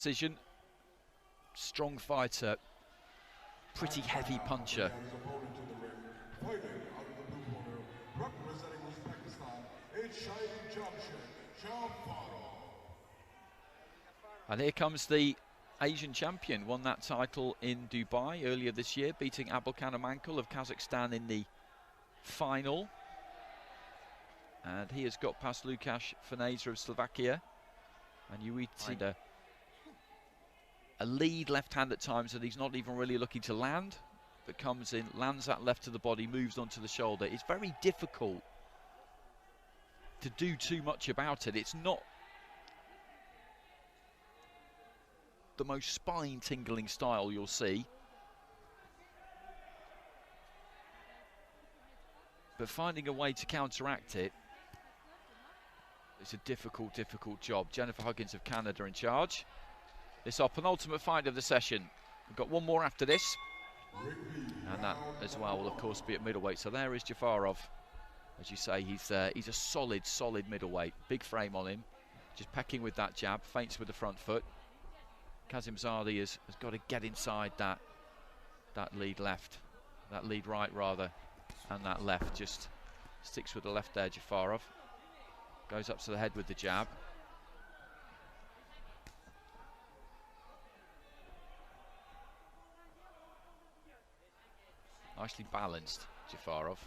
decision. Strong fighter, pretty heavy puncher. And here comes the Asian champion, won that title in Dubai earlier this year, beating Abulkanamankel of Kazakhstan in the final. And he has got past Lukáš Feneza of Slovakia. And you see a lead left hand at times that he's not even really looking to land, but comes in, lands that left to the body, moves onto the shoulder. It's very difficult to do too much about it. It's not the most spine-tingling style you'll see, but finding a way to counteract it is a difficult job. Jennifer Huggins of Canada in charge. This is our penultimate fight of the session. We've got one more after this, and that as well will of course be at middleweight. So there is Jafarov. As you say, he's a solid middleweight. Big frame on him, just pecking with that jab, feints with the front foot. Kazimzadeh has got to get inside that lead left, that lead right rather, and that left. Just sticks with the left there, Jafarov. Goes up to the head with the jab. Nicely balanced, Jafarov.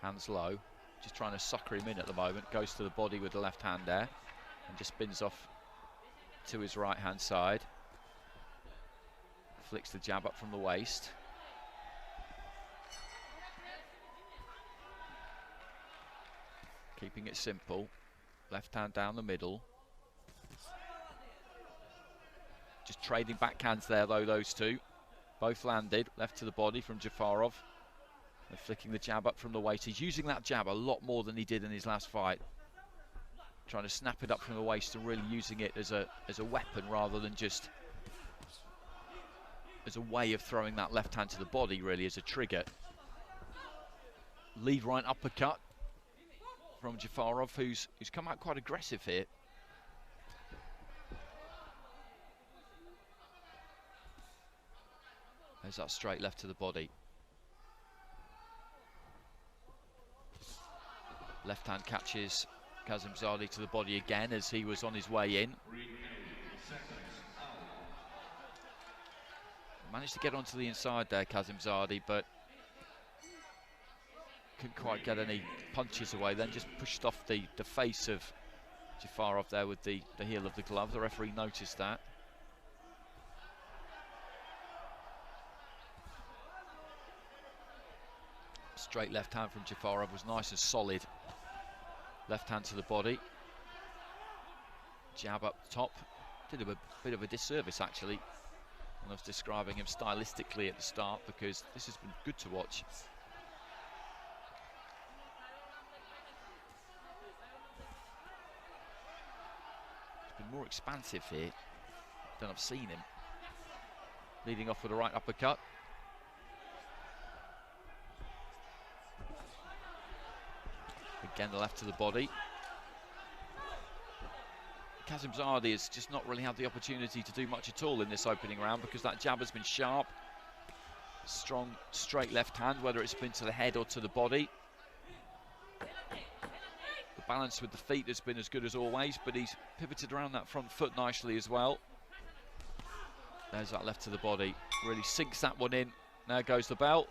Hands low, just trying to sucker him in at the moment. Goes to the body with the left hand there, and just spins off to his right hand side. Flicks the jab up from the waist. Keeping it simple. Left hand down the middle. Just trading backhands there though, those two. Both landed. Left to the body from Jafarov. And flicking the jab up from the waist. He's using that jab a lot more than he did in his last fight. Trying to snap it up from the waist and really using it as a weapon rather than just as a way of throwing that left hand to the body, really, as a trigger. Lead right uppercut from Jafarov, who's come out quite aggressive here. There's that straight left to the body. Left hand catches Kazimzadeh to the body again as he was on his way in. Managed to get onto the inside there, Kazimzadeh, but couldn't quite get any punches away. Then just pushed off the face of Jafarov there with the heel of the glove. The referee noticed that. Straight left hand from Jafarov was nice and solid. Left hand to the body. Jab up top. Did him a bit of a disservice actually. And I was describing him stylistically at the start because this has been good to watch. He's been more expansive here than I've seen him. Leading off with a right uppercut. Again, the left to the body. Kazimzadeh has just not really had the opportunity to do much at all in this opening round because that jab has been sharp. Strong, straight left hand, whether it's been to the head or to the body. The balance with the feet has been as good as always, but he's pivoted around that front foot nicely as well. There's that left to the body. Really sinks that one in. There goes the bell.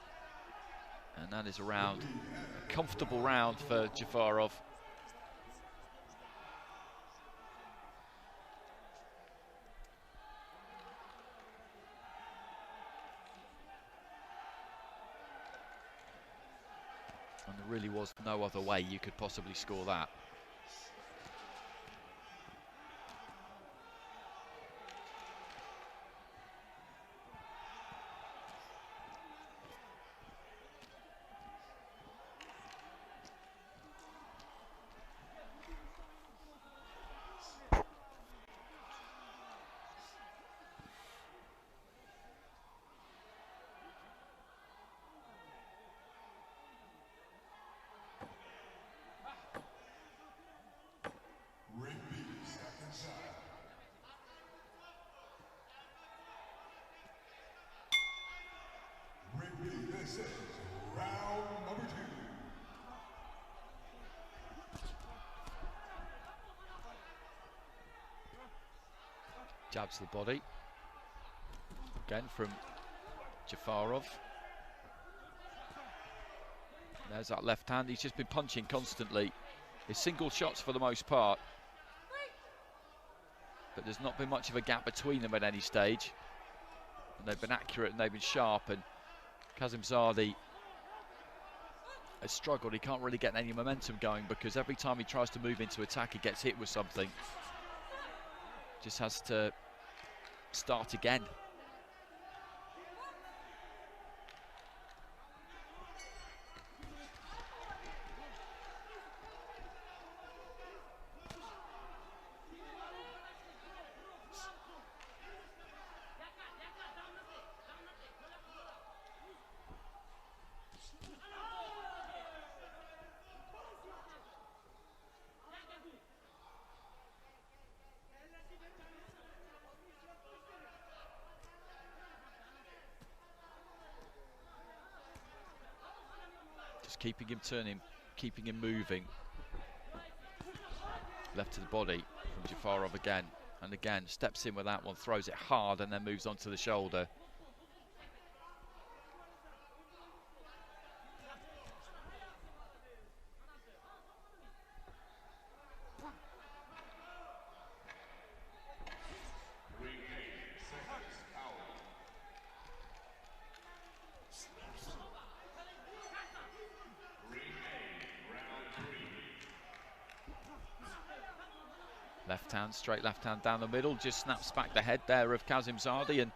And that is a round, a comfortable round for Jafarov. And there really was no other way you could possibly score that. This is round number 2. Jabs to the body. Again from Jafarov. There's that left hand. He's just been punching constantly. His single shots for the most part. But there's not been much of a gap between them at any stage. And they've been accurate and they've been sharp. And Kazimzadeh has struggled. He can't really get any momentum going because every time he tries to move into attack, he gets hit with something. Just has to start again. Just keeping him turning, keeping him moving. Left to the body from Jafarov again. And again, steps in with that one, throws it hard and then moves on to the shoulder. Left hand, straight left hand down the middle, just snaps back the head there of Kazimzadeh, and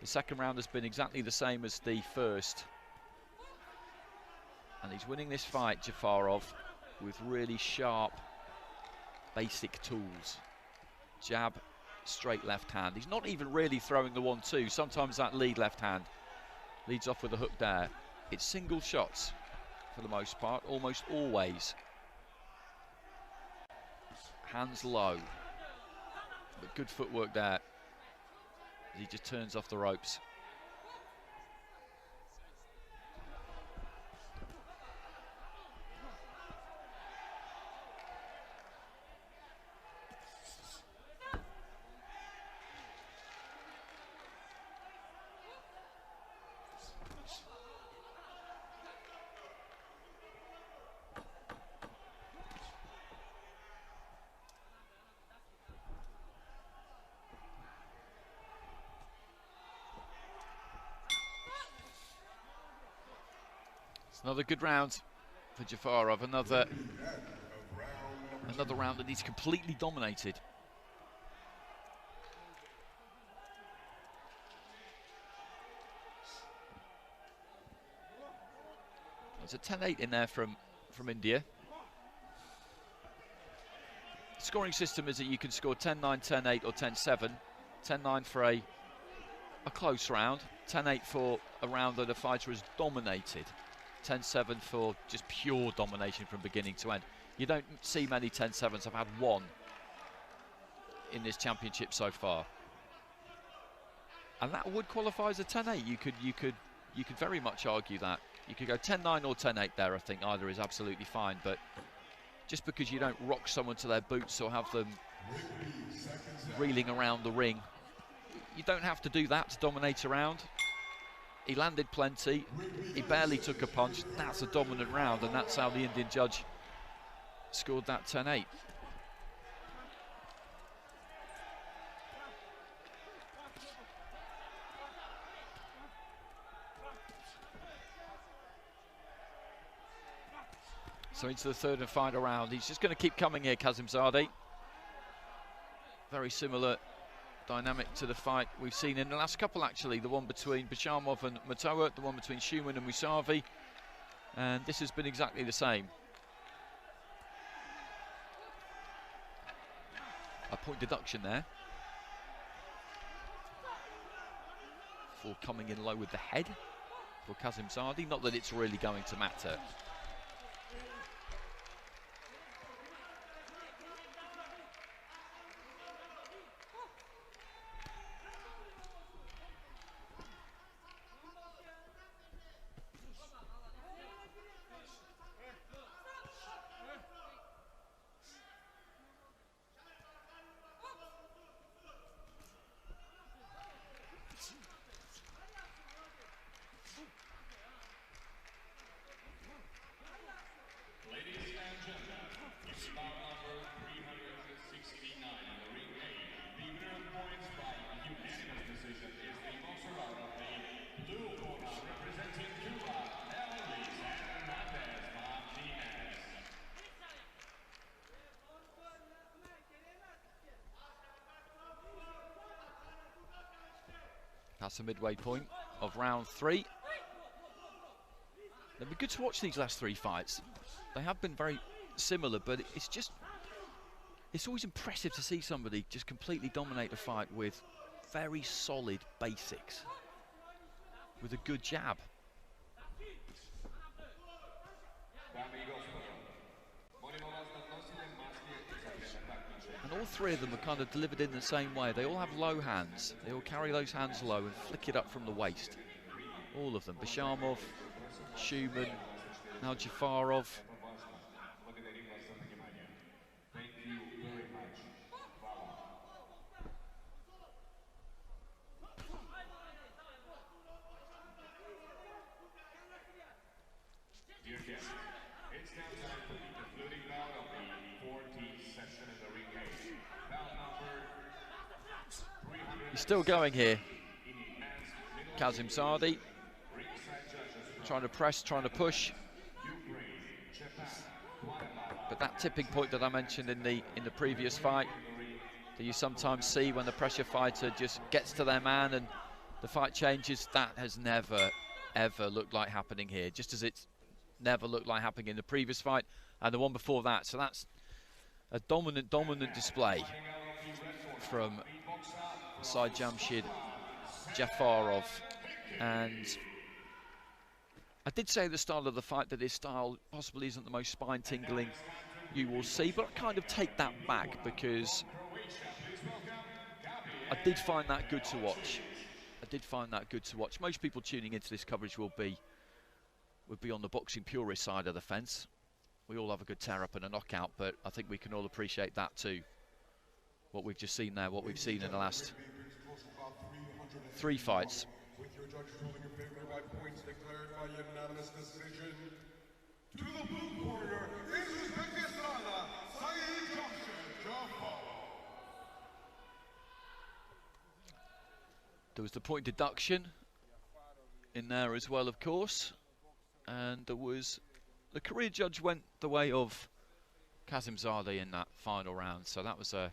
the second round has been exactly the same as the first. And he's winning this fight, Jafarov, with really sharp, basic tools. Jab, straight left hand. He's not even really throwing the 1-2. Sometimes that lead left hand leads off with a hook there. It's single shots for the most part, almost always. Hands low, but good footwork there as he just turns off the ropes. It's another good round for Jafarov, another round that he's completely dominated. There's a 10-8 in there from India. The scoring system is that you can score 10-9, 10-8 or 10-7. 10-9 for a close round, 10-8 for a round that a fighter has dominated. 10-7 for just pure domination from beginning to end. You don't see many 10-7s. I've had one in this championship so far, and that would qualify as a 10-8. You could very much argue that. You could go 10-9 or 10-8 there. I think either is absolutely fine, but just because you don't rock someone to their boots or have them reeling around the ring, you don't have to do that to dominate a round. He landed plenty, he barely took a punch. That's a dominant round, and that's how the Indian judge scored that 10-8. So into the third and final round. He's just going to keep coming here, Kazimzadeh. Very similar dynamic to the fight we've seen in the last couple, actually. The one between Bishamov and Matoa, the one between Schumann and Musavi. And this has been exactly the same. A point deduction there for coming in low with the head for Kazimzadeh. Not that it's really going to matter. past the midway point of round 3. It'll be good to watch these last 3 fights. They have been very similar, but it's always impressive to see somebody just completely dominate a fight with very solid basics, with a good jab. And all 3 of them are kind of delivered in the same way. They all have low hands. They all carry those hands low and flick it up from the waist. All of them. Bishamov, Schumann, now Jafarov. He's still going here. Kazimzadeh trying to press, trying to push. But that tipping point that I mentioned in the previous fight, that you sometimes see when the pressure fighter just gets to their man and the fight changes, that has never, ever looked like happening here, just as it's never looked like happening in the previous fight and the one before that. So that's a dominant display from Saidjamshid Jafarov. And I did say at the start of the fight that his style possibly isn't the most spine-tingling you will see, but I kind of take that back because I did find that good to watch. Most people tuning into this coverage would be on the boxing purist side of the fence. We all have a good tear-up and a knockout, but I think we can all appreciate that too. What we've just seen there, what we've seen in the last 3 fights. With your judges ruling in favor by points declared by unanimous decision. To the blue corner is Uzbekistan, Saidjamshid. There was the point deduction in there as well, of course, and there was the career judge went the way of Kazimzadeh in that final round, so that was a